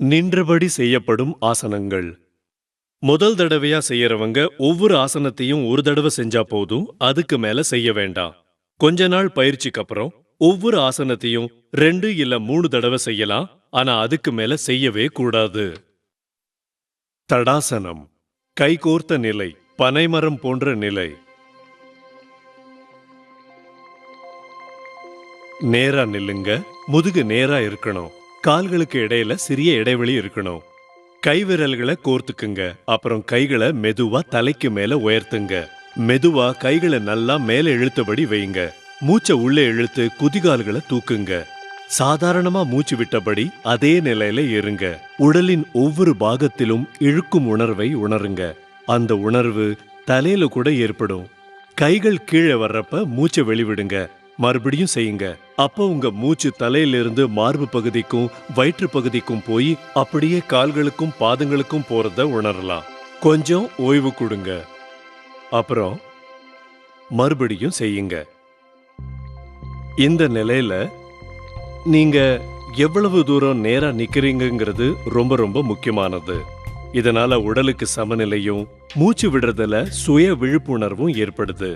நின்றபடி செய்யப்படும் ஆசனங்கள். முதல் தடவையா செய்யறவங்க ஒவ்வொரு ஆசனத்தையும் ஒரு தடவை செஞ்சா போதும், அதுக்கு மேல செய்ய வேண்டாம். கொஞ்ச நாள் பயிற்சிக்கு அப்புறம் ஒவ்வொரு ஆசனத்தையும் 2 இல்ல 3 தடவை செய்யலாம். ஆனா அதுக்கு மேல செய்யவே கூடாது. தடாசனம், கைகோர்த்த நிலை, பனைமரம் போன்ற நிலை. நேரா நில்லுங்க. முதுகு நேரா இருக்கணும். கால்களுக்கு இடையில சிறிய இடைவெளி இருக்கணும். கை விரல்களை கோர்த்துக்குங்க. அப்புறம் கைகளை மெதுவா தலைக்கு மேல உயர்த்துங்க. மெதுவா கைகளை நல்லா மேல இழுத்தபடி வைங்க. மூச்சை உள்ளே இழுத்து குதிகால்களை தூக்குங்க. சாதாரணமா மூச்சு விட்டபடி அதே நிலையில இருங்க. உடலின் ஒவ்வொரு பாகத்திலும் இழுக்கும் உணர்வை உணருங்க. அந்த உணர்வு தலையில கூட ஏற்படும். கைகள் கீழே வர்றப்ப மூச்சை வெளிவிடுங்க. மறுபடியும் செய்யுங்க. அப்போ உங்க மூச்சு தலையிலிருந்து மார்பு பகுதிக்கும் வயிற்று பகுதிக்கும் போய் அப்படியே கால்களுக்கும் பாதங்களுக்கும் போறத உணரலாம். கொஞ்சம் ஓய்வு கொடுங்க. அப்புறம் மறுபடியும் செய்யுங்க. இந்த நிலையில நீங்க எவ்வளவு தூரம் நேரா நிக்கிறீங்கிறது ரொம்ப ரொம்ப முக்கியமானது. இதனால உடலுக்கு சமநிலையும் மூச்சு விடுறதுல சுய விழிப்புணர்வும் ஏற்படுது.